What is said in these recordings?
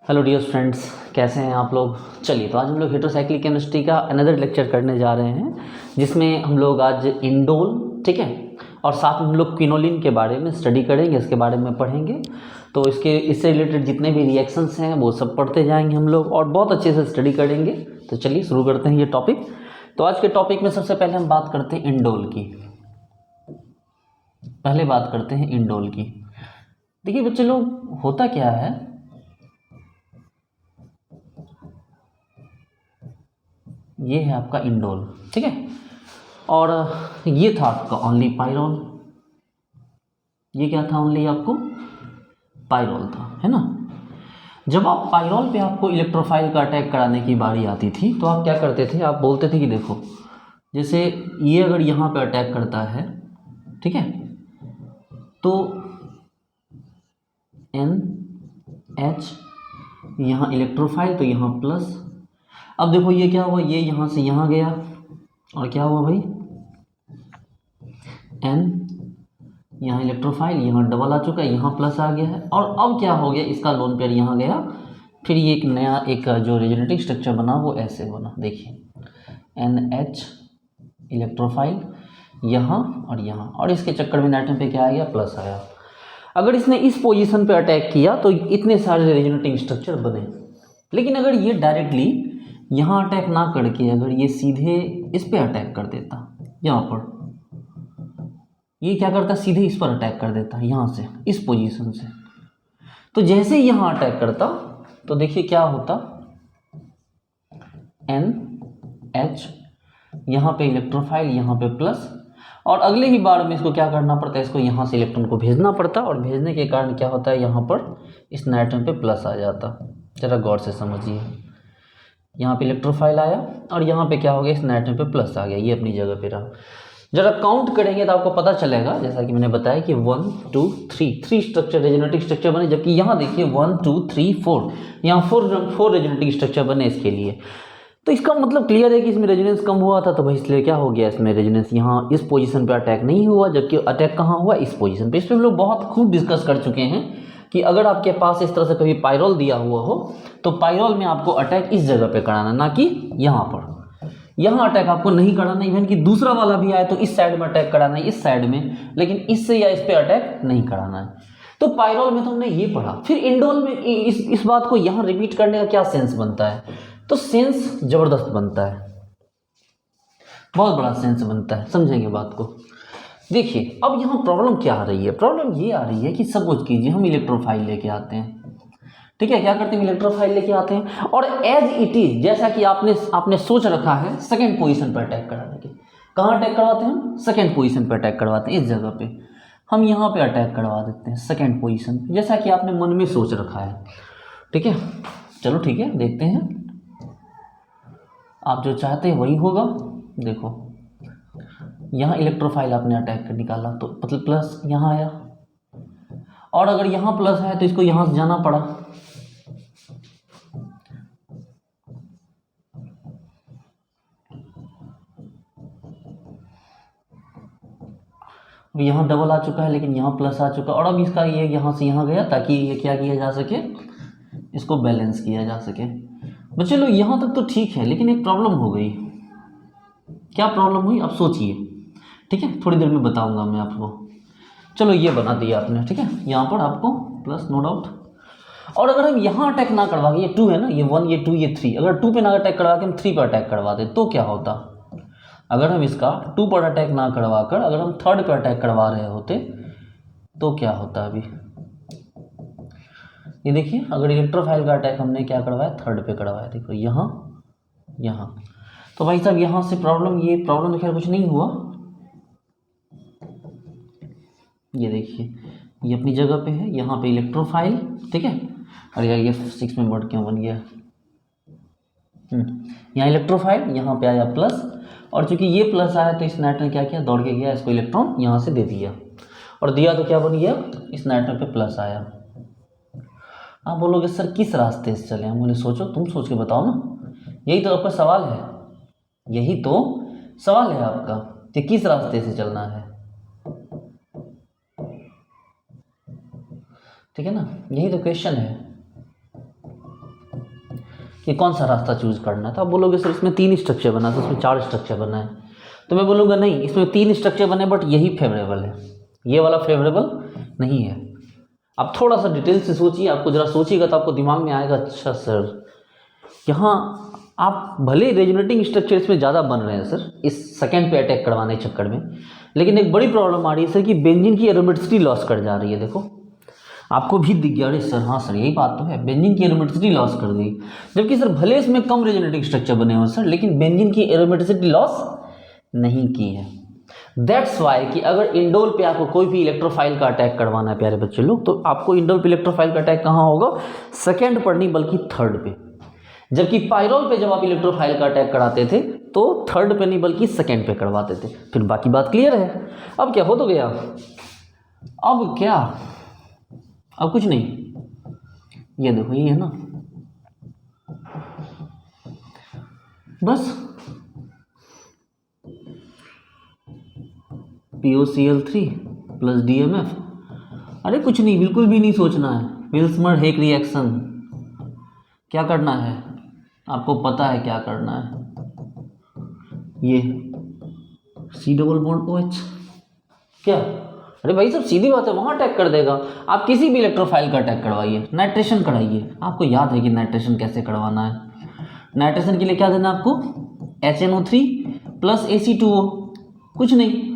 Hello dear friends, कैसे हैं आप लोग। चलिए, तो आज हम लोग हेटेरोसाइक्लिक केमिस्ट्री का अनदर लेक्चर करने जा रहे हैं, जिसमें हम लोग आज इंडोल, ठीक है, और साथ में हम लोग क्विनोलिन के बारे में स्टडी करेंगे, इसके बारे में पढ़ेंगे। तो इससे रिलेटेड जितने भी रिएक्शंस हैं वो सब पढ़ते जाएंगे हम लोग और बहुत अच्छे से स्टडी करेंगे। तो चलिए शुरू करते हैं ये टॉपिक। तो आज के टॉपिक में सबसे पहले हम बात करते हैं इंडोल की। पहले बात करते हैं इंडोल की। देखिए बच्चे लोग, होता क्या है, ये है आपका इंडोल, ठीक है, और ये था आपका ओनली पाइरोल। ये क्या था, ओनली आपको पाइरोल था, है ना। जब आप पाइरोल पे आपको इलेक्ट्रोफाइल का अटैक कराने की बारी आती थी तो आप क्या करते थे, आप बोलते थे कि देखो, जैसे ये अगर यहाँ पे अटैक करता है, ठीक है, तो NH यहाँ इलेक्ट्रोफाइल, तो यहाँ प्लस। अब देखो ये क्या हुआ, ये यहाँ से यहाँ गया और क्या हुआ भाई, N यहाँ इलेक्ट्रोफाइल, यहाँ डबल आ चुका है, यहाँ प्लस आ गया है। और अब क्या हो गया, इसका लोन पेयर यहाँ गया, फिर ये एक नया एक जो रेजोनेटिव स्ट्रक्चर बना वो ऐसे बना, देखिए NH इलेक्ट्रोफाइल यहाँ और यहाँ, और इसके चक्कर में एटम पे क्या आ गया, प्लस आया। अगर इसने इस पोजीशन पे अटैक किया तो इतने सारे रेजोनेटिव स्ट्रक्चर बने। लेकिन अगर ये डायरेक्टली यहाँ अटैक ना करके अगर ये सीधे इस पे अटैक कर देता, यहाँ पर ये क्या करता, सीधे इस पर अटैक कर देता, यहाँ से इस पोजीशन से। तो जैसे ही यहाँ अटैक करता तो देखिए क्या होता, NH यहाँ पे इलेक्ट्रोफाइल, यहाँ पे प्लस, और अगले ही बार में इसको क्या करना पड़ता है, इसको यहाँ से इलेक्ट्रॉन को भेजना पड़ता, और भेजने के कारण क्या होता है, यहाँ पर इस नाइट्रोजन पे प्लस आ जाता। जरा गौर से समझिए, यहाँ पे इलेक्ट्रोफाइल आया और यहाँ पे क्या हो गया, इस नाइट्रोजन पे प्लस आ गया, ये अपनी जगह पे रहा। जरा काउंट करेंगे तो आपको पता चलेगा, जैसा कि मैंने बताया कि 1 2 3 स्ट्रक्चर रेजोनेटिव स्ट्रक्चर बने, जबकि यहाँ देखिए 1 2 3 4, यहाँ 4 रेजोनेटिव स्ट्रक्चर बने इसके लिए। तो इसका मतलब क्लियर है कि इसमें रेजोनेंस कम हुआ था, तो भाई इसलिए क्या हो गया, इसमें रेजोनेंस यहाँ इस पोजीशन पे अटैक नहीं हुआ, जबकि अटैक कहाँ हुआ, इस पोजीशन पे। इस पर हम लोग बहुत खूब डिस्कस कर चुके हैं कि अगर आपके पास इस तरह से कभी पाइरोल दिया हुआ हो तो पाइरोल में आपको अटैक इस जगह पे कराना, ना कि यहाँ पर। यहाँ अटैक आपको नहीं कराना, इवन कि दूसरा वाला भी आए तो इस साइड में अटैक कराना है, इस साइड में, लेकिन इससे या इस पे अटैक नहीं कराना है। तो पाइरोल में तो हमने ये पढ़ा। फिर इंडोल में इस बात को यहाँ रिपीट करने का क्या सेंस बनता है, तो सेंस जबरदस्त बनता है, बहुत बड़ा सेंस बनता है, समझेंगे बात को। देखिए अब यहाँ प्रॉब्लम क्या आ रही है, प्रॉब्लम ये आ रही है कि सपोज कीजिए हम इलेक्ट्रोफाइल लेके आते हैं, ठीक है, क्या करते हैं, इलेक्ट्रोफाइल लेके आते हैं, और एज इट इज जैसा कि आपने सोच रखा है सेकंड पोजीशन पर अटैक कराने के। कहाँ अटैक करवाते हैं हम, सेकंड पोजीशन पर अटैक करवाते हैं, इस जगह पे हम यहाँ पे अटैक करवा देते हैं सेकंड पोजीशन पे, जैसा कि आपने मन में सोच रखा है, ठीक है। चलो ठीक है, देखते हैं आप जो चाहते हैं वही होगा। देखो यहाँ इलेक्ट्रोफाइल आपने अटैक कर निकाला तो मतलब प्लस यहाँ आया, और अगर यहाँ प्लस है तो इसको यहाँ से जाना पड़ा, यहाँ डबल आ चुका है लेकिन यहाँ प्लस आ चुका, और अब इसका ये यहाँ से यहाँ गया ताकि ये क्या किया जा सके, इसको बैलेंस किया जा सके। बच्चे लोग यहाँ तक तो ठीक है, लेकिन एक प्रॉब्लम हो गई। क्या प्रॉब्लम हुई, आप सोचिए, ठीक है, थोड़ी देर में बताऊंगा मैं आपको। चलो ये बना दिया आपने, ठीक है, यहाँ पर आपको प्लस, नो डाउट। और अगर हम यहाँ अटैक ना करवा के, ये 2 है ना, ये 1 ये 2 ये 3, अगर 2 पे ना अटैक करवा के हम 3 पर अटैक करवा दें तो क्या होता। अगर हम इसका 2 पर अटैक ना करवा कर अगर हम 3rd पर अटैक करवा रहे होते तो क्या होता। अभी ये देखिए, अगर इलेक्ट्रोफाइल का अटैक हमने क्या करवाया, 3rd पे करवाया, देखो यहाँ यहाँ, तो भाई साहब यहाँ से प्रॉब्लम, ये प्रॉब्लम तो खैर कुछ नहीं हुआ। ये देखिए ये अपनी जगह पे है, यहाँ पे इलेक्ट्रोफाइल, ठीक है, और यार ये 6 में वर्ड क्यों बन गया, यहाँ इलेक्ट्रोफाइल, यहाँ पे आया प्लस, और चूंकि ये प्लस आया तो इस नाइट्रोजन क्या किया, दौड़ के गया, इसको इलेक्ट्रॉन यहाँ से दे दिया, और दिया तो क्या बन गया, इस नाइट्रोजन पे प्लस आया। आप बोलोगे सर किस रास्ते से चले, हम बोले सोचो, तुम सोच के बताओ ना, यही तो आपका सवाल है, यही तो सवाल है आपका कि किस रास्ते से चलना है, ठीक है ना, यही तो क्वेश्चन है। कि कौन सा रास्ता चूज करना है। तो आप बोलोगे सर इसमें 3 स्ट्रक्चर बना है, तो उसमें 4 स्ट्रक्चर बना है। तो मैं बोलूँगा नहीं, इसमें 3 स्ट्रक्चर बने बट यही फेवरेबल है, ये वाला फेवरेबल नहीं है। आप थोड़ा सा डिटेल से सोचिए, आपको ज़रा सोचिएगा तो आपको दिमाग में आएगा अच्छा सर यहाँ आप भले रेजोनेटिंग स्ट्रक्चर इसमें ज़्यादा बन रहे हैं सर इस सेकेंड पे अटैक करवाने के चक्कर में, लेकिन एक बड़ी प्रॉब्लम आ रही है सर कि बेंजीन की एरोमेटिसिटी लॉस कर जा रही है। देखो आपको भी दिख गया, अरे सर हाँ सर यही बात तो है, बेंजीन की एरोमेटिसिटी लॉस कर दी। जबकि सर भले इसमें कम रेजोनेटिंग स्ट्रक्चर बने हो सर, लेकिन बेंजीन की एरोमेटिसिटी लॉस नहीं की है। दैट्स वाई कि अगर इंडोल पे आपको कोई भी इलेक्ट्रोफाइल का अटैक करवाना है प्यारे बच्चे लोग, तो आपको इंडोल पे इलेक्ट्रोफाइल का अटैक कहाँ होगा, सेकेंड पर नहीं बल्कि थर्ड पे। जबकि पायरोल पे जब आप इलेक्ट्रोफाइल का अटैक कराते थे तो थर्ड पे नहीं बल्कि सेकेंड पे करवाते थे। फिर बाकी बात क्लियर है। अब क्या हो तो गया, अब क्या, अब कुछ नहीं, ये देखो ये है ना, बस POCl3 प्लस DMF। अरे कुछ नहीं, बिल्कुल भी नहीं सोचना है। विल्समर-हेक रिएक्शन क्या करना है, आपको पता है क्या करना है, ये C डबल बॉन्ड OH क्या, अरे भाई सब सीधी बात है, वहाँ अटैक कर देगा। आप किसी भी इलेक्ट्रोफाइल का अटैक करवाइए, नाइट्रेशन कराइए, आपको याद है कि नाइट्रेशन कैसे करवाना है। नाइट्रेशन के लिए क्या देना है आपको, HNO3 प्लस AC2O, कुछ नहीं।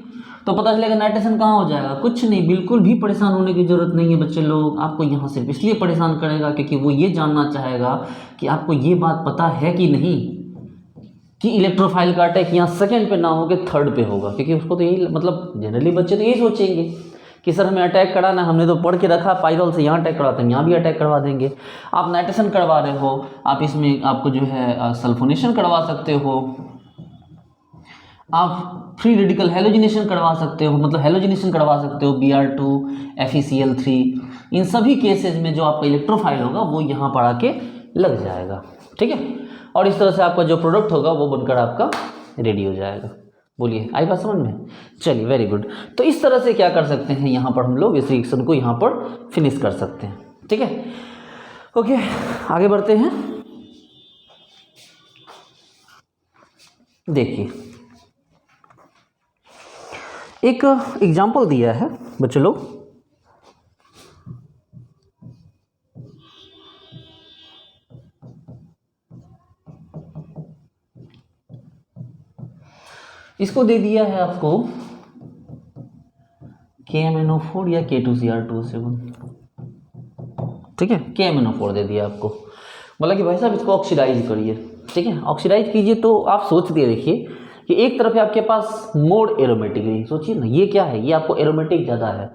तो पता चलेगा नाइट्रेशन कहाँ हो जाएगा, कुछ नहीं, बिल्कुल भी परेशान होने की जरूरत नहीं है बच्चे लोग। आपको यहाँ सिर्फ इसलिए परेशान करेगा क्योंकि वो ये जानना चाहेगा कि आपको ये बात पता है कि नहीं कि इलेक्ट्रोफाइल का अटैक यहाँ सेकंड पे ना हो के थर्ड पे होगा। क्योंकि उसको तो यही मतलब जनरली बच्चे तो यही सोचेंगे कि सर हमें अटैक कराना, हमने तो पढ़ के रखा पायरोल से यहाँ अटैक करवाते हैं, यहाँ भी अटैक करवा देंगे। आप नाइट्रेशन करवा रहे हो, आप इसमें आपको जो है सल्फोनेशन करवा सकते हो, आप फ्री रेडिकल हेलोजिनेशन करवा सकते हो, मतलब हेलोजिनेशन करवा सकते हो, Br2 FeCl3। इन सभी केसेस में जो आपका इलेक्ट्रोफाइल होगा वो यहाँ पर आके लग जाएगा, ठीक है। और इस तरह से आपका जो प्रोडक्ट होगा वो बनकर आपका रेडी हो जाएगा। बोलिए आई बात समझ में, चलिए वेरी गुड। तो इस तरह से क्या कर सकते हैं, यहाँ पर हम लोग इस रिएक्शन को यहाँ पर फिनिश कर सकते हैं, ठीक है। ओके आगे बढ़ते हैं। देखिए एक एग्जाम्पल दिया है बच्चे लोग, इसको दे दिया है आपको KMnO4 या K2Cr2O7, ठीक है। KMnO4 दे दिया आपको, बोला कि भाई साहब इसको ऑक्सीडाइज करिए, ठीक है। ऑक्सीडाइज कीजिए तो आप सोचते देखिए कि एक तरफ है आपके पास मोड एरोमेटिक है, सोचिए ना ये क्या है, ये आपको एरोमेटिक ज़्यादा है।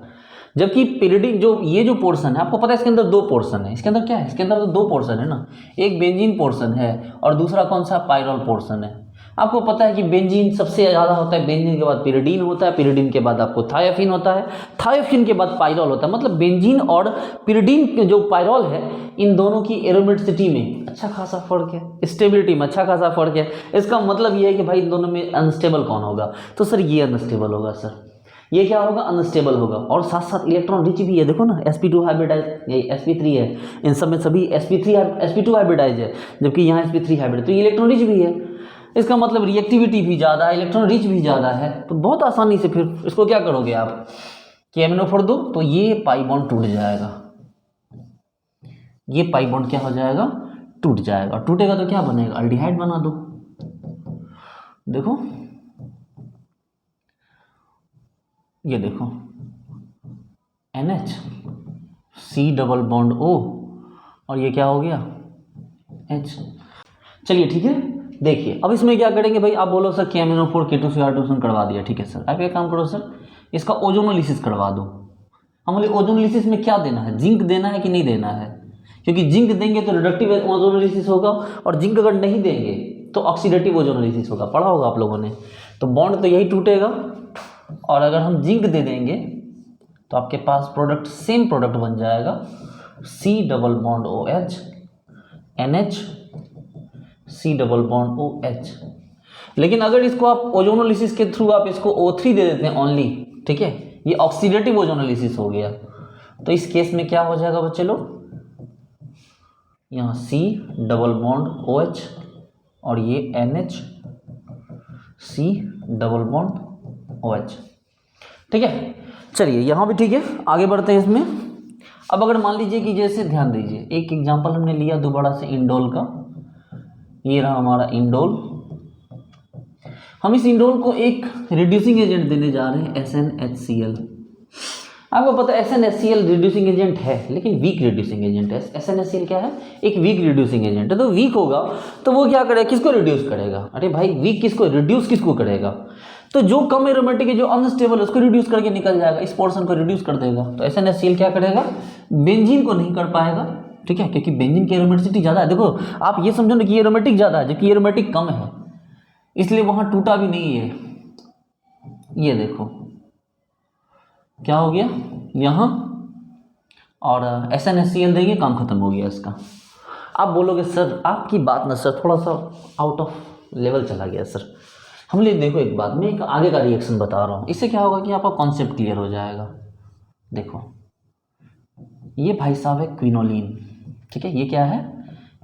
जबकि पिरिडिन जो ये जो पोर्शन है आपको पता है इसके अंदर 2 पोर्शन है, इसके अंदर क्या है, इसके अंदर तो 2 पोर्शन है ना, एक बेंजीन पोर्शन है और दूसरा कौन सा पायरोल पोर्शन है। आपको पता है कि बेंजीन सबसे ज़्यादा होता है, बेंजीन के बाद पिरिडीन होता है, पिरिडीन के बाद आपको थायोफिन होता है, थायोफिन के बाद पायरोल होता है। मतलब बेंजीन और पिरिडीन के जो पायरोल है इन दोनों की एरोमेटिसिटी में अच्छा खासा फर्क है, स्टेबिलिटी में अच्छा खासा फर्क है। इसका मतलब ये है कि भाई इन दोनों में अनस्टेबल कौन होगा, तो सर ये अनस्टेबल होगा, सर ये क्या होगा, अनस्टेबल होगा। और साथ साथ इलेक्ट्रॉन रिच भी है, देखो ना sp2 हाइब्रिडाइज, ये sp3 है, इन सब में सभी sp2 हाइब्रिडाइज है, जबकि यहाँ sp3 हाइब्रिड, तो ये इलेक्ट्रॉन रिच भी है। इसका मतलब रिएक्टिविटी भी ज़्यादा है, इलेक्ट्रॉन रिच भी ज़्यादा है। तो बहुत आसानी से फिर इसको क्या करोगे आप, KMnO4 दो तो ये पाई बॉन्ड टूट जाएगा, ये पाई बॉन्ड क्या हो जाएगा, टूट जाएगा। टूटेगा तो क्या बनेगा, अल्डिहाइड बना दो। देखो ये देखो NH C double bond O और ये क्या हो गया H। चलिए ठीक है, देखिए अब इसमें क्या करेंगे भाई, आप बोलो सर KMnO4 K2Cr2O7 करवा दिया, ठीक है सर। आप एक काम करो सर, इसका ओजोनोलिसिस करवा दो। हम बोले ओजोनोलिसिस में क्या देना है, जिंक देना है कि नहीं देना है, क्योंकि जिंक देंगे तो रिडक्टिव ओजोनोलिसिस होगा और जिंक अगर नहीं देंगे तो ऑक्सीडेटिव ओजोनोलिसिस होगा, पढ़ा होगा आप लोगों ने। तो बॉन्ड तो यही टूटेगा, और अगर हम जिंक दे देंगे तो आपके पास प्रोडक्ट सेम प्रोडक्ट बन जाएगा, C double bond OH NH C double bond OH। लेकिन अगर इसको आप ओजोनोलिसिस के थ्रू आप इसको O3 दे देते हैं ओनली, ठीक है, ये ऑक्सीडेटिव ओजोनोलिसिस हो गया। तो इस केस में क्या हो जाएगा बच्चे लोग, यहाँ C डबल बॉन्ड OH और ये NH C double bond OH। ठीक है, चलिए यहाँ भी ठीक है, आगे बढ़ते हैं इसमें। अब अगर मान लीजिए कि जैसे ध्यान दीजिए, एक एग्जांपल हमने लिया दोबारा से इंडोल का, ये रहा हमारा इंडोल। हम इस इंडोल को एक रिड्यूसिंग एजेंट देने जा रहे हैं SnHCl। आपको पता है SnHCl रिड्यूसिंग एजेंट है, लेकिन वीक रिड्यूसिंग एजेंट है। SnHCl क्या है? एक वीक रिड्यूसिंग एजेंट है। तो वीक होगा तो वो क्या करेगा, किसको रिड्यूस करेगा? अरे भाई वीक किसको रिड्यूस किसको करेगा? तो जो कम एरोमेटिक है, जो अनस्टेबल है, उसको रिड्यूस करके निकल जाएगा, इस पोर्शन को रिड्यूस कर देगा। तो SnHCl क्या करेगा? बेंजीन को नहीं कर पाएगा। ठीक है, क्योंकि बेंजीन की एरोमेटिसिटी ज़्यादा है। देखो आप ये समझो ना कि एरोमेटिक ज़्यादा है, जबकि एरोमेटिक कम है, इसलिए वहाँ टूटा भी नहीं है। ये देखो क्या हो गया यहाँ, और SnHCl देंगे, काम खत्म हो गया इसका। आप बोलोगे सर आपकी बात ना सर थोड़ा सा आउट ऑफ लेवल चला गया सर। हम लोग देखो एक बात, मैं एक आगे का रिएक्शन बता रहा हूँ, इससे क्या होगा कि आपका कॉन्सेप्ट क्लियर हो जाएगा। देखो ये भाई साहब है क्विनोलिन। ठीक है, ये क्या है?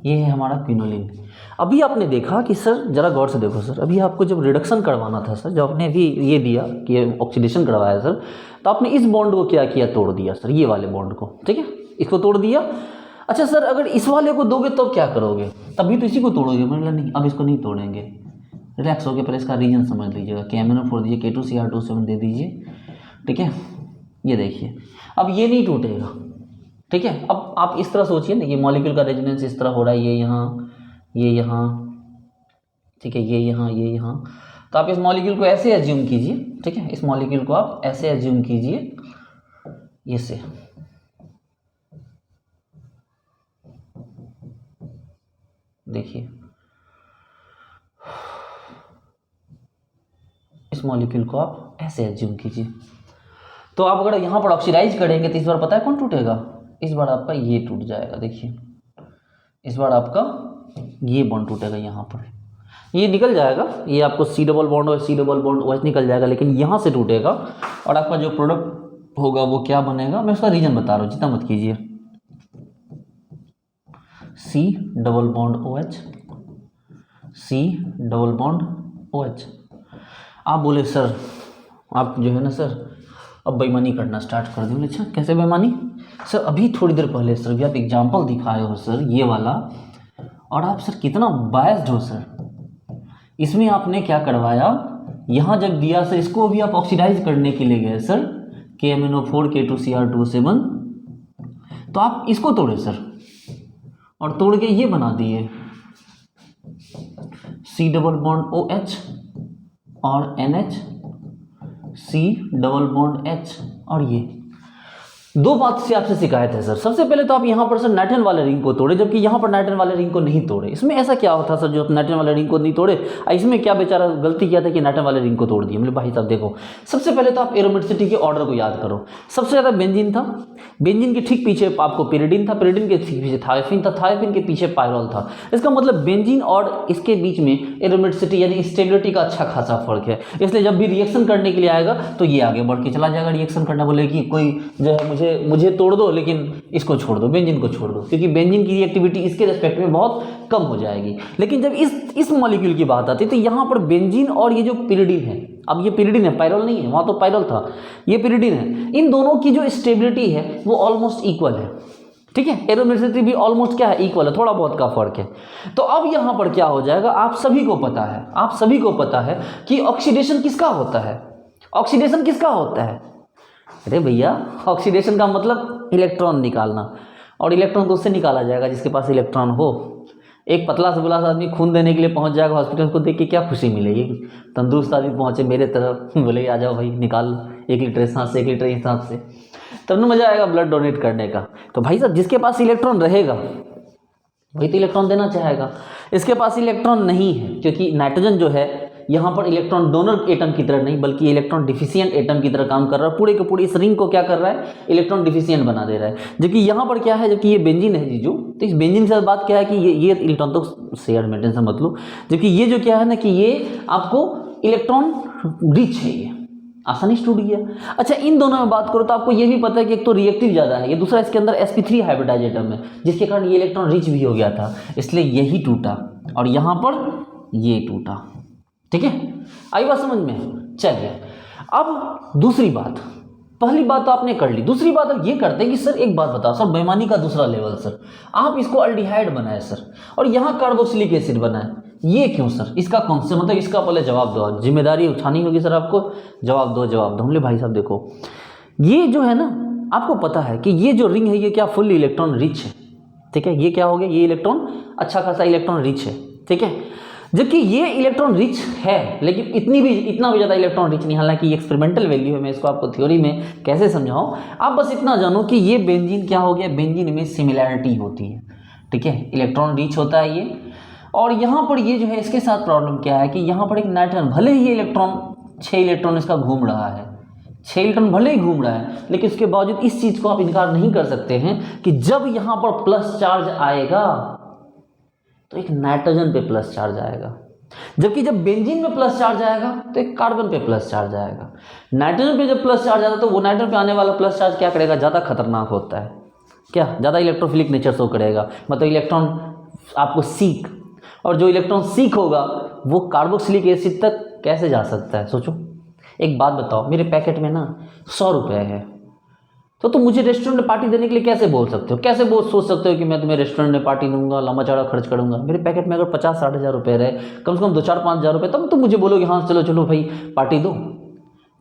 ये है हमारा क्विनोलिन। अभी आपने देखा कि सर जरा गौर से देखो सर, अभी आपको जब रिडक्शन करवाना था सर, जब आपने अभी ये दिया कि ये ऑक्सीडेशन करवाया सर, तो आपने इस बॉन्ड को क्या किया? तोड़ दिया सर, ये वाले बॉन्ड को। ठीक है, इसको तोड़ दिया। अच्छा सर अगर इस वाले को दोगे तो क्या करोगे? तभी तो इसी को तोड़ोगे। मतलब नहीं, अब इसको नहीं तोड़ेंगे, रिलैक्स हो गया। पहले इसका रीजन समझ लीजिएगा। KMnO4 दीजिए, K2Cr2 दे दीजिए। ठीक है, ये देखिए अब ये नहीं टूटेगा। ठीक है, अब आप इस तरह सोचिए ना, ये मॉलिक्यूल का रेजोनेंस इस तरह हो रहा है, ये यहाँ, ये यहाँ, ठीक है, ये यहाँ, ये यहाँ। तो आप इस मॉलिक्यूल को ऐसे एज्यूम कीजिए। ठीक है, इस मॉलिक्यूल को आप ऐसे एज्यूम कीजिए, ये से। देखिए इस मॉलिक्यूल को आप ऐसे एज्यूम कीजिए। तो आप अगर यहाँ पर ऑक्सीडाइज करेंगे तो इस बार पता है कौन टूटेगा? इस बार आपका ये टूट जाएगा। देखिए इस बार आपका ये बॉन्ड टूटेगा, यहाँ पर ये निकल जाएगा, ये आपको C डबल बॉन्ड और C डबल बॉन्ड OH निकल जाएगा, लेकिन यहाँ से टूटेगा और आपका जो प्रोडक्ट होगा वो क्या बनेगा? मैं उसका रीजन बता रहा हूँ, चिंता मत कीजिए। C double bond OH, C double bond OH। आप बोले सर आप जो है ना सर अब बेईमानी करना स्टार्ट कर दें। अच्छा कैसे बेईमानी? सर अभी थोड़ी देर पहले सर भी आप एग्जाम्पल दिखाए हो सर ये वाला, और आप सर कितना बायस्ड हो सर। इसमें आपने क्या करवाया, यहाँ जब दिया सर इसको भी आप ऑक्सीडाइज करने के लिए गए सर, KMnO4 K2Cr2 तो आप इसको तोड़े सर, और तोड़ के ये बना दिए C डबल बॉन्ड OH और NH C double bond H, और ये दो बात से आपसे शिकायत है सर। सबसे पहले तो आप यहाँ पर सर नाइट्रोजन वाले रिंग को तोड़े, जबकि यहाँ पर नाइट्रोजन वाले रिंग को नहीं तोड़े। इसमें ऐसा क्या होता सर जो नाइट्रोजन वाले रिंग को नहीं तोड़े? इसमें क्या बेचारा गलती किया था कि नाइट्रोजन वाले रिंग को तोड़ दिया? मतलब भाई साहब देखो, सबसे पहले तो आप एरोमेटिसिटी के ऑर्डर को याद करो। सबसे ज़्यादा बेंजीन था, बेंजीन के ठीक पीछे आपको पिरिडीन था, पिरिडीन के ठीक पीछे थायोफिन था, थायोफिन के पीछे पायरोल था। इसका मतलब बेंजीन और इसके बीच में एरोमेटिसिटी यानी स्टेबिलिटी का अच्छा खासा फर्क है। इसलिए जब भी रिएक्शन करने के लिए आएगा तो ये आगे बढ़ के चला जाएगा रिएक्शन करना। बोले कि कोई जो है मुझे तोड़ दो लेकिन इसको छोड़ दो, बेंजीन को छोड़ दो, क्योंकि बेंजीन की रिएक्टिविटी इसके रेस्पेक्ट में बहुत कम हो जाएगी। लेकिन जब इस मॉलिक्यूल की बात आती है तो यहाँ पर बेंजीन और ये जो पिरिडीन है, अब ये पिरिडीन है, पायरोल नहीं है, वहाँ तो पायरोल था, ये पिरिडीन है, इन दोनों की जो स्टेबिलिटी है वो ऑलमोस्ट इक्वल है। ठीक है, एरोमेटिसिटी भी ऑलमोस्ट क्या है, इक्वल है, थोड़ा बहुत का फर्क है। तो अब यहाँ पर क्या हो जाएगा, आप सभी को पता है कि ऑक्सीडेशन किसका होता है? ऑक्सीडेशन किसका होता है? अरे भैया ऑक्सीडेशन का मतलब इलेक्ट्रॉन निकालना, और इलेक्ट्रॉन तो उससे निकाला जाएगा जिसके पास इलेक्ट्रॉन हो। एक पतला से बुला सा आदमी खून देने के लिए पहुंच जाएगा हॉस्पिटल को, देख के क्या खुशी मिलेगी? तंदुरुस्त आदमी पहुंचे मेरे तरफ, बोले आ जाओ भाई निकाल 1 लीटर इस सांस से 1 लीटर इस सांस से, तब ना मज़ा आएगा ब्लड डोनेट करने का। तो भाई साहब जिसके पास इलेक्ट्रॉन रहेगा वही तो इलेक्ट्रॉन देना चाहेगा। इसके पास इलेक्ट्रॉन नहीं है, क्योंकि नाइट्रोजन जो है यहाँ पर इलेक्ट्रॉन डोनर एटम की तरह नहीं बल्कि इलेक्ट्रॉन डिफिशिएंट एटम की तरह काम कर रहा है। पूरे के पूरे इस रिंग को क्या कर रहा है, इलेक्ट्रॉन डिफिशिएंट बना दे रहा है। जबकि यहाँ पर क्या है, जबकि ये बेंजीन है जीजू, तो इस बेंजीन के साथ बात क्या है कि ये इलेक्ट्रॉन तो शेयर में टेंशन मत लो, जबकि ये जो क्या है ना कि ये आपको इलेक्ट्रॉन रिच है, ये आसानी से टूट गया। अच्छा, इन दोनों में बात करो तो आपको ये भी पता है कि एक तो रिएक्टिव ज़्यादा है, ये दूसरा इसके अंदर sp3 हाइब्रिडाइज एटम है, जिसके कारण ये इलेक्ट्रॉन रिच भी हो गया था, इसलिए यही टूटा और यहाँ पर ये टूटा। ठीक है, आई बात समझ में? चलिए अब दूसरी बात, पहली बात तो आपने कर ली, दूसरी बात अब ये करते हैं कि सर एक बात बताओ सर, बेईमानी का दूसरा लेवल सर, आप इसको अल्डिहाइड बनाए सर और यहाँ कार्बोक्सिलिक एसिड बनाए, ये क्यों सर? इसका कौन से मतलब इसका पहले जवाब दो, जिम्मेदारी उठानी होगी सर आपको, जवाब दो जवाब दो। हमले भाई साहब देखो, ये जो है ना, आपको पता है कि ये जो रिंग है ये क्या फुल इलेक्ट्रॉन रिच है। ठीक है, ये क्या हो गया, ये इलेक्ट्रॉन अच्छा खासा इलेक्ट्रॉन रिच है। ठीक है, जबकि ये इलेक्ट्रॉन रिच है लेकिन इतना भी ज़्यादा इलेक्ट्रॉन रिच नहीं, हालांकि एक्सपेरिमेंटल वैल्यू है, मैं इसको आपको थ्योरी में कैसे समझाऊं, आप बस इतना जानो कि ये बेंजीन क्या हो गया, बेंजीन में सिमिलैरिटी होती है। ठीक है, इलेक्ट्रॉन रिच होता है ये, और यहाँ पर ये जो है इसके साथ प्रॉब्लम क्या है कि यहाँ पर एक नाइट्रोजन, भले ही ये इलेक्ट्रॉन 6 इलेक्ट्रॉन इसका घूम रहा है, 6 इलेक्ट्रॉन भले ही घूम रहा है, लेकिन उसके बावजूद इस चीज़ को आप इनकार नहीं कर सकते हैं कि जब यहाँ पर प्लस चार्ज आएगा तो एक नाइट्रोजन पे प्लस चार्ज आएगा, जबकि जब बेंजीन में प्लस चार्ज आएगा तो एक कार्बन पे प्लस चार्ज आएगा। नाइट्रोजन पे जब प्लस चार्ज आता है तो वो नाइट्रोजन पे आने वाला प्लस चार्ज क्या करेगा, ज़्यादा खतरनाक होता है, क्या ज़्यादा इलेक्ट्रोफिलिक नेचर शो करेगा, मतलब इलेक्ट्रॉन आपको सीक, और जो इलेक्ट्रॉन सीक होगा वो कार्बोक्सिलिक एसिड तक कैसे जा सकता है, सोचो। एक बात बताओ, मेरे पैकेट में ना 100 रुपये है, तो तुम मुझे रेस्टोरेंट में पार्टी देने के लिए कैसे बोल सकते हो, कैसे सोच सकते हो कि मैं तुम्हें रेस्टोरेंट में पार्टी दूंगा, लंबा चौड़ा खर्च करूंगा। मेरे पैकेट में अगर 50-60 हज़ार रुपये रहे, कम से कम 2-4-5 हज़ार रुपये, तब तुम मुझे बोलोगे हाँ चलो चलो भाई पार्टी दो।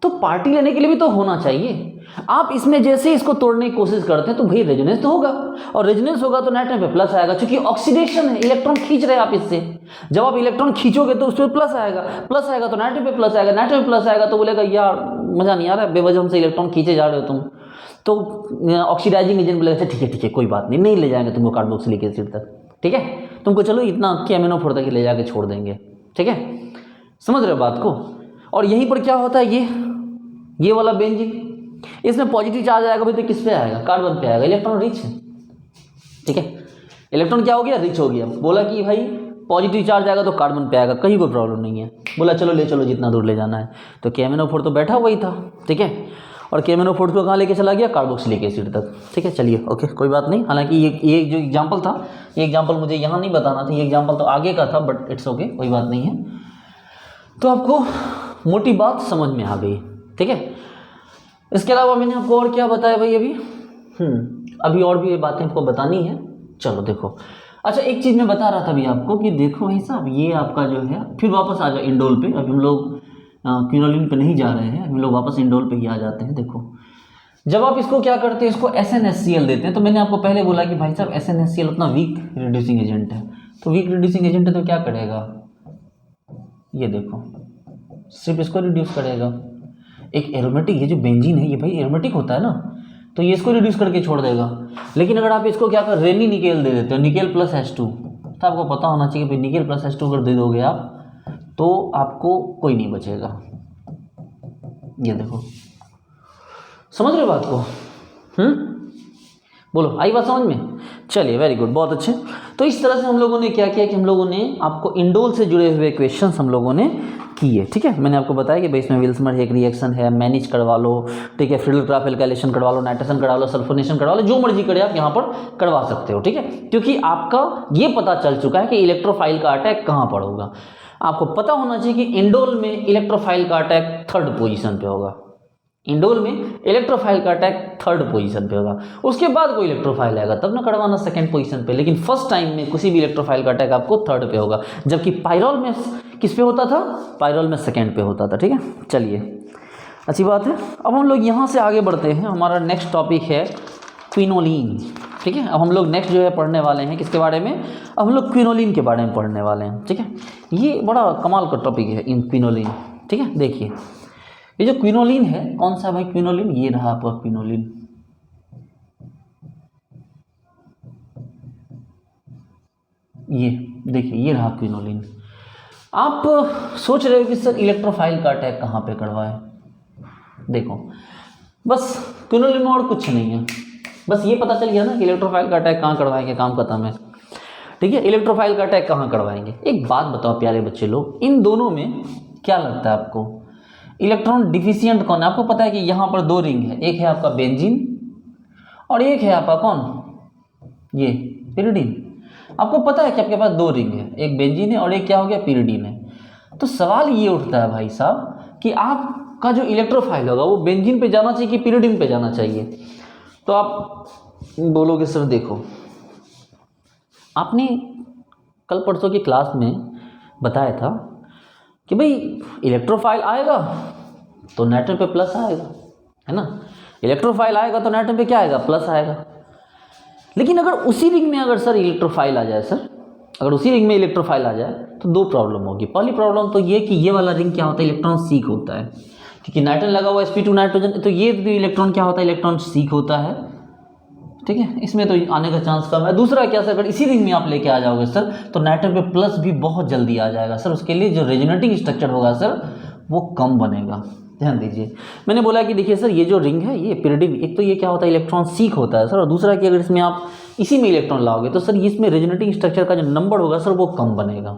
तो पार्टी लेने के लिए भी तो होना चाहिए। आप इसमें जैसे इसको तोड़ने की कोशिश करते हैं तो भाई रेजोनेंस तो होगा, और रेजोनेंस होगा तो नाइट्रोजन पे प्लस आएगा, क्योंकि ऑक्सीडेशन है, इलेक्ट्रॉन खींच रहे हैं आप इससे। जब आप इलेक्ट्रॉन खींचोगे तो उस पर प्लस आएगा तो नाइट्रोजन पे प्लस आएगा, नाइट्रोजन पे प्लस आएगा तो बोलेगा यार मजा नहीं आ रहा है, बेवजह से इलेक्ट्रॉन खींचे जा रहे हो तुम, तो ऑक्सीडाइजिंग एजेंट बोलेगा ठीक है कोई बात नहीं ले जाएंगे तुमको कार्बोक्सिलिक एसिड तक। ठीक है, तुमको चलो इतना केमिनो तक ले जाके छोड़ देंगे। ठीक है, समझ रहे हो बात को। और यहीं पर क्या होता है, ये वाला बेंजीन, इसमें पॉजिटिव चार्ज आएगा भाई तो किस पे आएगा, कार्बन पे आएगा, इलेक्ट्रॉन रिच है। ठीक है, इलेक्ट्रॉन क्या हो गया, रिच हो गया। बोला कि भाई पॉजिटिव चार्ज आएगा तो कार्बन पे आएगा, कहीं कोई प्रॉब्लम नहीं है। बोला चलो ले चलो जितना दूर ले जाना है, तो KMnO4 तो बैठा वही था। ठीक है, और KMnO4 को कहाँ लेके चला गया, कार्बोक्सिलिक एसिड तक। ठीक है, चलिए ओके कोई बात नहीं। हालांकि ये जो एग्जाम्पल था, ये एग्जाम्पल मुझे यहाँ नहीं बताना था, ये एग्जाम्पल तो आगे का था, बट इट्स ओके कोई बात नहीं है। तो आपको मोटी बात समझ में आ गई। ठीक है, इसके अलावा मैंने आपको और क्या बताया भाई अभी और भी ये बातें आपको बतानी है। चलो देखो, अच्छा एक चीज़ मैं बता रहा था अभी आपको कि देखो भाई साहब, ये आपका जो है, फिर वापस आ जाओ इंडोल पे। अभी हम लोग क्विनोलिन पे नहीं जा रहे हैं, हम लोग वापस इंडोल पे ही आ जाते हैं। देखो, जब आप इसको क्या करते हैं, इसको SnHCl देते हैं, तो मैंने आपको पहले बोला कि भाई साहब SnHCl उतना वीक रिड्यूसिंग एजेंट है, तो वीक रिड्यूसिंग एजेंट है तो क्या करेगा, ये देखो सिर्फ इसको रिड्यूस करेगा। एक एरोमेटिक, ये जो बेंजीन है ये भाई एरोमेटिक होता है ना, तो ये इसको रिड्यूस करके छोड़ देगा। लेकिन अगर आप इसको क्या कर, रेनी निकेल दे देते हो, निकेल प्लस H2, तो आपको पता होना चाहिए भाई निकेल प्लस H2 अगर दे दोगे आप तो आपको कोई नहीं बचेगा। ये देखो, समझ रहे हो बात को? बोलो आई बात समझ में? चलिए वेरी गुड, बहुत अच्छे। तो इस तरह से हम लोगों ने क्या किया कि हम लोगों ने आपको इंडोल से जुड़े हुए क्वेश्चंस हम लोगों ने किए। ठीक है, मैंने आपको बताया कि भाई इसमें विल्समर एक रिएक्शन है, मैनेज करवा लो। ठीक है, फ्रिडल-क्राफ्ट एल्काइलेशन करवा लो, नाइट्रेशन करवा लो, सल्फोनेशन करवा लो, जो मर्जी करे आप यहाँ पर करवा सकते हो। ठीक है, क्योंकि आपका ये पता चल चुका है कि इलेक्ट्रोफाइल का अटैक कहाँ पर होगा। आपको पता होना चाहिए कि इंडोल में इलेक्ट्रोफाइल का अटैक 3rd पोजीशन पे होगा। इंडोल में इलेक्ट्रोफाइल का अटैक 3rd पोजीशन पे होगा, उसके बाद कोई इलेक्ट्रोफाइल आएगा तब ना करवाना 2nd पोजीशन पे, लेकिन फर्स्ट टाइम में किसी भी इलेक्ट्रोफाइल का अटैक आपको 3rd पे होगा। जबकि पायरोल में किस पे होता था, पायरोल में 2nd पे होता था। ठीक है, चलिए अच्छी बात है। अब हम लोग यहाँ से आगे बढ़ते हैं, हमारा नेक्स्ट टॉपिक है क्विनोलिन। ठीक है, अब हम लोग नेक्स्ट जो है पढ़ने वाले हैं किसके बारे में, अब हम लोग क्विनोलिन के बारे में पढ़ने वाले हैं। ठीक है, ये बड़ा कमाल का टॉपिक है इन क्विनोलिन। ठीक है, देखिए ये जो क्विनोलिन है, कौन सा भाई क्विनोलिन, ये रहा आपका क्विनोलिन। ये देखिए ये रहा क्विनोलिन। आप सोच रहे हो कि सर इलेक्ट्रोफाइल का अटैक कहाँ पे करवाए, देखो बस क्विनोलिन में और कुछ नहीं है, बस ये पता चल गया ना कि इलेक्ट्रोफाइल का अटैक कहाँ करवाएंगे, काम खत्म है। ठीक है, इलेक्ट्रोफाइल का अटैक कहाँ करवाएंगे। एक बात बताओ प्यारे बच्चे लोग, इन दोनों में क्या लगता है आपको, इलेक्ट्रॉन डिफिशियंट कौन है? आपको पता है कि यहाँ पर दो रिंग है, एक है आपका बेंजीन और एक है आपका कौन, ये पिरिडीन। आपको पता है कि आपके पास दो रिंग है, एक बेंजीन है और एक क्या हो गया, पिरिडीन है। तो सवाल ये उठता है भाई साहब कि आपका जो इलेक्ट्रोफाइल होगा वो बेंजीन पे जाना चाहिए कि पिरिडीन पे जाना चाहिए? तो आप बोलोगे सर देखो, आपने कल परसों की क्लास में बताया था कि भाई इलेक्ट्रोफाइल आएगा तो नाइट्रोजन पे प्लस आएगा, है ना। इलेक्ट्रोफाइल आएगा तो नाइट्रोजन पे क्या आएगा, प्लस आएगा। लेकिन अगर उसी रिंग में अगर सर इलेक्ट्रोफाइल आ जाए, सर अगर उसी रिंग में इलेक्ट्रोफाइल आ जाए तो दो प्रॉब्लम होगी। पहली प्रॉब्लम तो ये कि ये वाला रिंग क्या होता है, इलेक्ट्रॉन सीक होता है, क्योंकि नाइट्रोजन लगा हुआ है sp2 नाइट्रोजन, तो ये इलेक्ट्रॉन क्या होता है, इलेक्ट्रॉन सीक होता है, ठीक है। इसमें तो आने का चांस कम है। दूसरा क्या सर, अगर इसी रिंग में आप लेके आ जाओगे सर तो नाइट्रोजन पे प्लस भी बहुत जल्दी आ जाएगा सर, उसके लिए जो रेजोनेटिंग स्ट्रक्चर होगा सर वो कम बनेगा। ध्यान दीजिए, मैंने बोला कि देखिए सर ये जो रिंग है ये पिरिडिन, एक तो ये क्या होता है, इलेक्ट्रॉन सीक होता है सर, और दूसरा कि अगर इसमें आप इसी में इलेक्ट्रॉन लाओगे तो सर इसमें रेजोनेटिंग स्ट्रक्चर का जो नंबर होगा सर वो कम बनेगा।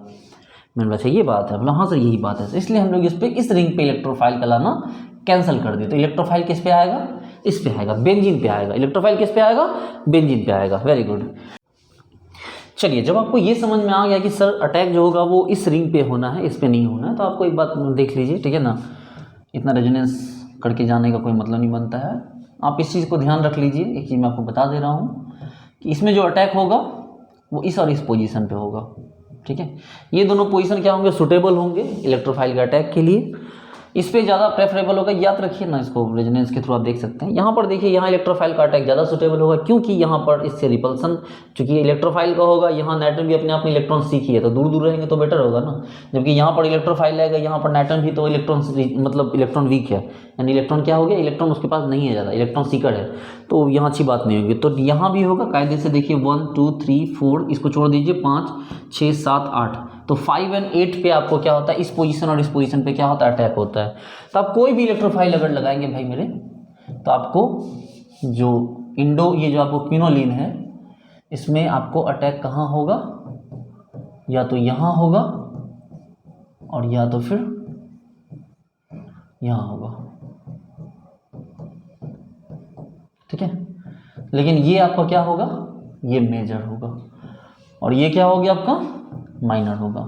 मैंने बोला ये बात है, बोला हाँ सर यही बात है, इसलिए हम लोग इस रिंग पे इलेक्ट्रोफाइल का लाना कैंसिल कर दिए। तो इलेक्ट्रोफाइल किस पे आएगा, इस पे आएगा, बेंजीन पे आएगा। इलेक्ट्रोफाइल किस पे आएगा, बेंजीन पे आएगा। Very good. चलिए, जब आपको ये समझ में आ गया कि सर अटैक जो होगा वो इस रिंग पे होना है, इस पे नहीं होना है, तो आपको एक बात देख लीजिए, ठीक है ना, इतना रेजोनेंस करके जाने का कोई मतलब नहीं बनता है। आप इस चीज़ को ध्यान रख लीजिए। एक चीज़ मैं आपको बता दे रहा हूँ कि इसमें जो अटैक होगा वो इस और इस पोजीशन पे होगा, ठीक है। ये दोनों पोजीशन क्या होंगे, सुटेबल होंगे इलेक्ट्रोफाइल के अटैक के लिए। इस पे ज़्यादा प्रेफरेबल होगा, याद रखिए ना इसको, रेजोनेंस के थ्रू आप देख सकते हैं। यहाँ पर देखिए, यहाँ इलेक्ट्रोफाइल का अटैक ज़्यादा सुटेबल होगा, क्योंकि यहाँ पर इससे रिपल्सन, चूंकि ये इलेक्ट्रोफाइल का होगा, यहाँ नाइट्रोजन भी अपने आप में इलेक्ट्रॉन सीक ही है, तो दूर दूर रहेंगे तो बेटर होगा ना। जबकि यहाँ पर इलेक्ट्रोफाइल आएगा, यहाँ पर नाइट्रोजन भी तो इलेक्ट्रॉन मतलब इलेक्ट्रॉन वीक है, यानी इलेक्ट्रॉन क्या हो गया, इलेक्ट्रॉन उसके पास नहीं है ज़्यादा, इलेक्ट्रॉन सीकर है, तो यहाँ अच्छी बात नहीं होगी। तो यहाँ भी होगा कायदे से, देखिए 1 2 3 4, इसको छोड़ दीजिए 5 6 7 8, तो 5 और 8 पे आपको क्या होता है, इस पोजीशन और इस पोजीशन पे क्या होता है, अटैक होता है। तो आप कोई भी इलेक्ट्रोफाइल अगर लगाएंगे भाई मेरे, तो आपको जो ये जो आपको क्विनोलिन है, इसमें आपको अटैक कहाँ होगा, या तो यहाँ होगा और या तो फिर यहाँ होगा, ठीक है। लेकिन ये आपका क्या होगा, ये मेजर होगा, और ये क्या हो गया आपका, माइनर होगा।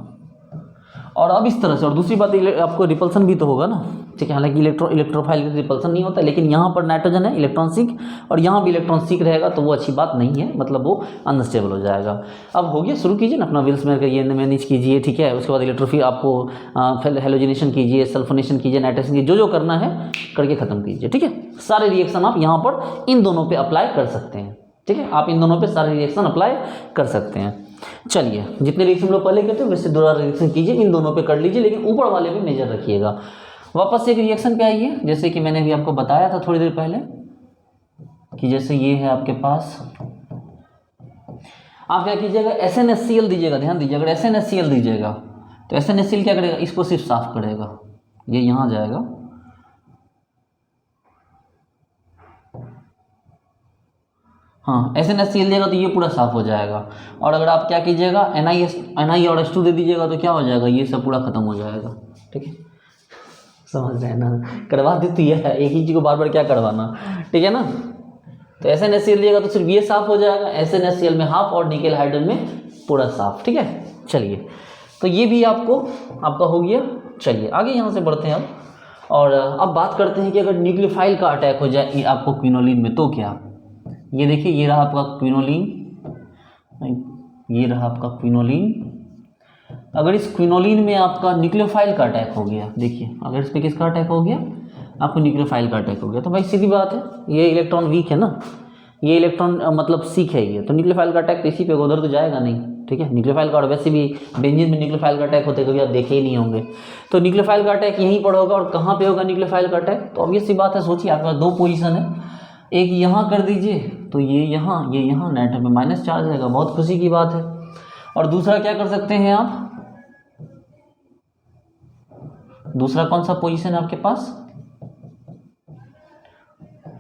और अब इस तरह से, और दूसरी बात आपको रिपल्सन भी तो होगा ना, ठीक है। हालांकि इलेक्ट्रोफाइल का रिपल्सन नहीं होता, लेकिन यहाँ पर नाइट्रोजन है इलेक्ट्रॉन सीक, और यहाँ भी इलेक्ट्रॉन सीक रहेगा, तो वो अच्छी बात नहीं है, मतलब वो अनस्टेबल हो जाएगा। अब हो गया, शुरू कीजिए ना अपना विल्समेयर का ये मैनेज कीजिए, ठीक है। उसके बाद इलेक्ट्रोफिल आपको हेलोजिनेशन कीजिए, सल्फोनेशन कीजिए, नाइट्रेशन कीजिए, जो करना है करके ख़त्म कीजिए, ठीक है। सारे रिएक्शन आप यहाँ पर इन दोनों पर अप्लाई कर सकते हैं, ठीक है। आप इन दोनों पर सारे रिएक्शन अप्लाई कर सकते हैं। चलिए, जितने रिएक्शन लोग पहले करते हैं वैसे दोबारा रिएक्शन कीजिए, इन दोनों पे कर लीजिए, लेकिन ऊपर वाले पे मेजर रखिएगा। वापस से एक रिएक्शन पे आइए, जैसे कि मैंने भी आपको बताया था थोड़ी देर पहले, कि जैसे ये है आपके पास, आप क्या कीजिएगा, SnHCl दीजिएगा। ध्यान दीजिए, अगर SnHCl दीजिएगा तो SnHCl क्या करेगा, इसको सिर्फ साफ करेगा, ये यहाँ जाएगा, हाँ SnHCl देगा तो ये पूरा साफ हो जाएगा। और अगर आप क्या कीजिएगा, Na और H2 दे दीजिएगा तो क्या हो जाएगा, ये सब पूरा खत्म हो जाएगा, ठीक है। समझ रहे हैं ना, करवा देती है, एक ही चीज़ को बार बार क्या करवाना, ठीक है ना। तो SnHCl दिएगा तो सिर्फ ये साफ हो जाएगा, SnHCl में हाफ और निकेल हाइड्रोजन में पूरा साफ, ठीक है। चलिए, तो ये भी आपका हो गया। चलिए आगे यहाँ से बढ़ते हैं अब, और अब बात करते हैं कि अगर न्यूक्लियोफाइल का अटैक हो जाए आपको क्विनोलिन में, तो क्या। ये देखिए, ये रहा आपका क्विनोलिन, ये रहा आपका क्विनोलिन। अगर इस क्विनोलिन में आपका न्यूक्लियोफाइल का अटैक हो गया, देखिए अगर इस पर किसका अटैक हो गया, आपको न्यूक्लियोफाइल का अटैक हो गया, तो भाई सीधी बात है, ये इलेक्ट्रॉन वीक है ना, ये इलेक्ट्रॉन मतलब सीक है ये, तो न्यूक्लियोफाइल का अटैक तो इसी पे, उधर तो जाएगा नहीं, ठीक है। न्यूक्लियोफाइल का, और वैसे भी बेंजीन में न्यूक्लियोफाइल का अटैक होते कभी आप देखे ही नहीं होंगे, तो न्यूक्लियोफाइल का अटैक यहीं पर होगा। और कहाँ पे होगा न्यूक्लियोफाइल का अटैक, तो ऑब्वियस सी बात है, सोचिए आपके पास दो पोजीशन है, एक यहाँ कर दीजिए तो ये यहाँ नाइट्रोजन में माइनस चार्ज रहेगा, बहुत खुशी की बात है। और दूसरा क्या कर सकते हैं आप, दूसरा कौन सा पोजीशन है आपके पास,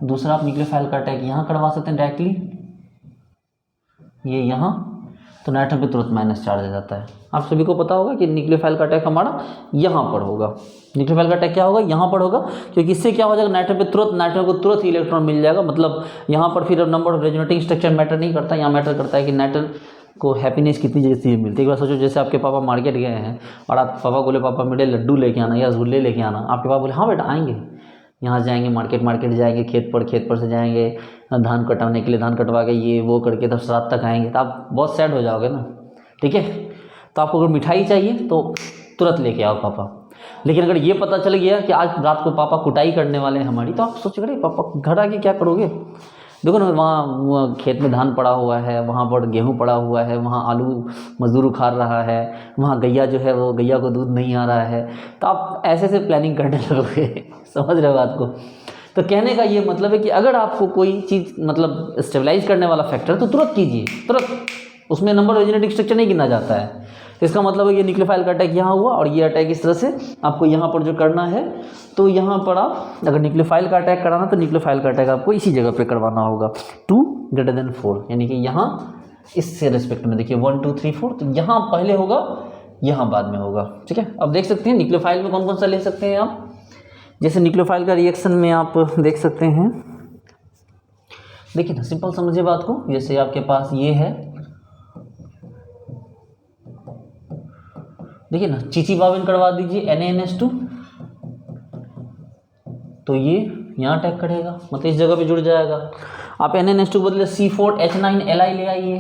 दूसरा आप न्यूक्लियोफाइल का अटैक यहाँ करवा सकते हैं डायरेक्टली, ये यहाँ, तो नाइट्रोजन पे तुरंत माइनस चार्ज आ जाता है। आप सभी को पता होगा कि न्यूक्लियोफाइल का अटैक हमारा यहाँ पर होगा। न्यूक्लियोफाइल का अटैक क्या होगा, यहाँ पर होगा, क्योंकि इससे क्या हो जाएगा, नाइट्रोजन को तुरंत ही इलेक्ट्रॉन मिल जाएगा। मतलब यहाँ पर फिर number of resonating structure matter नहीं करता, यहाँ मैटर करता है कि नाइट्रोजन को हैप्पीनेस कितनी जगह से मिलती है। एक बार सोचो, जैसे आपके पापा मार्केट गए हैं और आप पापा बोले पापा मेरे लड्डू लेके आना या रसगुल्ले लेके आना, आपके पापा बोले हाँ बेटा आएंगे, यहाँ जाएंगे मार्केट जाएंगे, खेत पर से जाएंगे धान कटाने के लिए, धान कटवा के ये वो करके तब रात तक आएंगे, तो आप बहुत सैड हो जाओगे ना, ठीक है। तो आपको अगर मिठाई चाहिए तो तुरंत लेके आओ पापा। लेकिन अगर ये पता चल गया कि आज रात को पापा कुटाई करने वाले हैं हमारी, तो आप सोचोगे पापा घर आके क्या करोगे। देखो ना, वहाँ खेत में धान पड़ा हुआ है, वहाँ पर गेहूँ पड़ा हुआ है, वहाँ आलू मजदूर उखाड़ रहा है, वहाँ गैया जो है वो गैया को दूध नहीं आ रहा है, तो आप ऐसे से प्लानिंग करने लगोगे। समझ रहे हो बात को। तो कहने का ये मतलब है कि अगर आपको कोई चीज़ मतलब स्टेबलाइज करने वाला फैक्टर तो तुरंत कीजिए, तुरंत, उसमें नंबर ऑफ जेनेटिक स्ट्रक्चर नहीं गिना जाता है। तो इसका मतलब है ये न्यूक्लियोफाइल का अटैक यहाँ हुआ और ये अटैक इस तरह से आपको यहाँ पर जो करना है, तो यहाँ पर आप अगर न्यूक्लियोफाइल का अटैक कराना तो न्यूक्लियोफाइल का अटैक आपको इसी जगह पे करवाना होगा, 2 > 4, यानी कि यहाँ इससे रिस्पेक्ट में देखिए 1 2 3 4, तो यहाँ पहले होगा, यहाँ बाद में होगा, ठीक है। अब देख सकते हैं न्यूक्लियोफाइल में कौन कौन सा ले सकते हैं आप। जैसे न्यूक्लियोफाइल का रिएक्शन में आप देख सकते हैं, देखिए ना, सिंपल समझिए बात को। जैसे आपके पास ये है, देखिए ना, चीची-बाबिन करवा दीजिए NaNH2, तो ये यहाँ अटैक करेगा, मतलब इस जगह पे जुड़ जाएगा। आप NaNH2 के बदले C4H9Li ले आइए,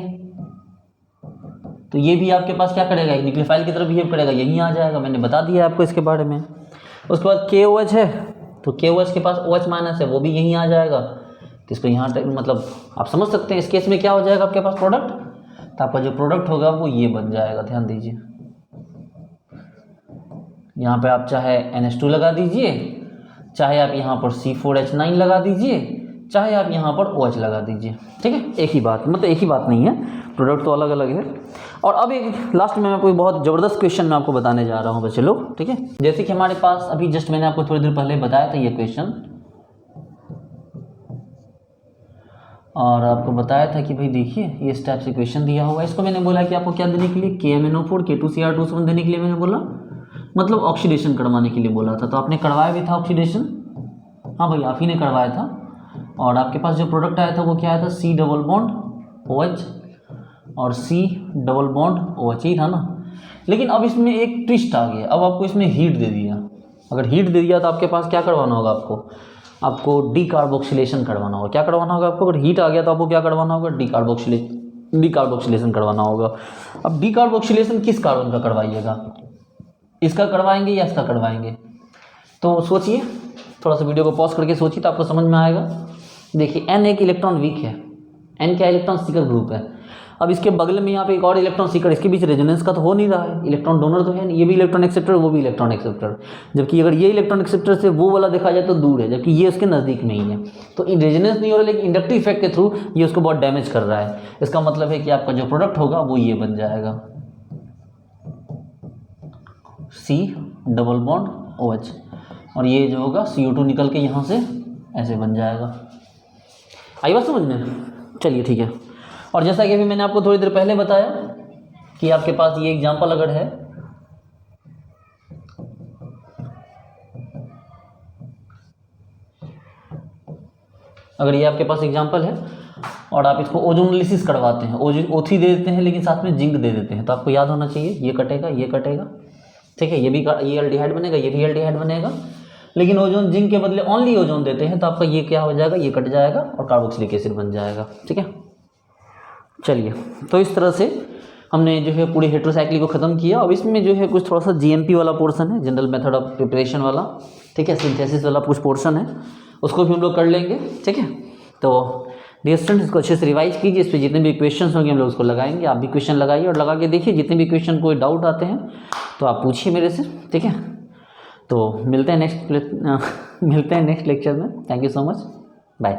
तो ये भी आपके पास क्या करेगा, एक न्यूक्लियोफाइल की तरफ बिहेव करेगा, यहीं आ जाएगा। मैंने बता दिया आपको इसके बारे में। उसके बाद KOH है, तो KOH के पास OH- है, वो भी यहीं आ जाएगा। तो इसको यहाँ मतलब आप समझ सकते हैं, इस केस में क्या हो जाएगा आपके पास प्रोडक्ट, तो आपका जो प्रोडक्ट होगा वो ये बन जाएगा। ध्यान दीजिए, यहाँ पे आप चाहे NH2 लगा दीजिए, चाहे आप यहाँ पर C4H9 लगा दीजिए, चाहे आप यहाँ पर OH लगा दीजिए, ठीक है। एक ही बात, मतलब एक ही बात नहीं है, प्रोडक्ट तो अलग अलग है। और अब एक लास्ट में मैं कोई बहुत ज़बरदस्त क्वेश्चन मैं आपको बताने जा रहा हूँ बच्चे लोग, ठीक है। जैसे कि हमारे पास अभी जस्ट मैंने आपको थोड़ी देर पहले बताया था ये क्वेश्चन, और आपको बताया था कि भाई देखिए ये इस टाइप से क्वेश्चन दिया हुआ है। इसको मैंने बोला कि आपको क्या देने के लिए, KMnO4 K2Cr2 देने के लिए मैंने बोला, मतलब ऑक्सीडेशन करवाने के लिए बोला था। तो आपने करवाया भी था ऑक्सीडेशन, हाँ भाई आप ही ने करवाया था। और आपके पास जो प्रोडक्ट आया था वो क्या आया था, C डबल बॉन्ड OH और C डबल बॉन्ड OH ही था ना। लेकिन अब इसमें एक ट्विस्ट आ गया, अब आपको इसमें हीट दे दिया। अगर हीट दे दिया तो आपके पास क्या करवाना होगा, आपको डीकार्बोक्सिलेशन करवाना होगा। क्या करवाना होगा आपको, अगर हीट आ गया तो आपको क्या करवाना होगा, डीकार्बोक्सिलेशन करवाना होगा। अब डीकार्बोक्सिलेशन किस कार्बन का करवाइएगा, इसका करवाएंगे या इसका करवाएंगे, तो सोचिए, थोड़ा सा वीडियो को पॉज करके सोचिए तो आपको समझ में आएगा। देखिए N एक इलेक्ट्रॉन वीक है, N क्या इलेक्ट्रॉन सीकर ग्रुप है। अब इसके बगल में यहाँ पे एक और इलेक्ट्रॉन सीकर, इसके बीच रेजोनेंस का तो हो नहीं रहा है, इलेक्ट्रॉन डोनर तो है नहीं, ये भी इलेक्ट्रॉन एक्सेप्टर वो भी इलेक्ट्रॉन एक्सेप्टर। जबकि अगर ये इलेक्ट्रॉन एक्सेप्टर से वो वाला देखा जाए तो दूर है, जबकि ये उसके नज़दीक में ही है। तो रेजोनेंस नहीं हो रहा, लेकिन इंडक्टिव इफेक्ट के थ्रू ये उसको बहुत डैमेज कर रहा है। इसका मतलब है कि आपका जो प्रोडक्ट होगा वो ये बन जाएगा, C डबल बॉन्ड OH, और ये जो होगा CO2 निकल के यहाँ से ऐसे बन जाएगा। आई बात समझ में, चलिए ठीक है। और जैसा कि अभी मैंने आपको थोड़ी देर पहले बताया कि आपके पास ये एग्जांपल अगर है, अगर ये आपके पास एग्जांपल है और आप इसको ओजोनोलिसिस करवाते हैं, O3 दे देते हैं लेकिन साथ में जिंक दे देते हैं, तो आपको याद होना चाहिए ये कटेगा, ये कटेगा, ठीक है। ये एल्डिहाइड बनेगा, ये भी एल्डिहाइड बनेगा, लेकिन ओजोन जिंक के बदले ओनली ओजोन देते हैं, तो आपका ये क्या हो जाएगा, ये कट जाएगा और कार्बोक्सिलिक एसिड बन जाएगा, ठीक है। चलिए, तो इस तरह से हमने जो है पूरी हेट्रोसाइक्लिक को ख़त्म किया। अब इसमें जो है कुछ थोड़ा सा GMP वाला पोर्शन है, जनरल मेथड ऑफ प्रिपरेशन वाला, ठीक है, सिंथेसिस वाला कुछ पोर्शन है, उसको भी हम लोग कर लेंगे, ठीक है। तो डियर स्टूडेंट्स, इसको अच्छे से रिवाइज कीजिए, इस पर जितने भी क्वेश्चन होंगे हम लोग उसको लगाएंगे। आप भी क्वेश्चन लगाइए और लगा के देखिए, जितने भी क्वेश्चन कोई डाउट आते हैं तो आप पूछिए मेरे से, ठीक है। तो मिलते हैं नेक्स्ट लेक्चर में। Thank you so much, bye.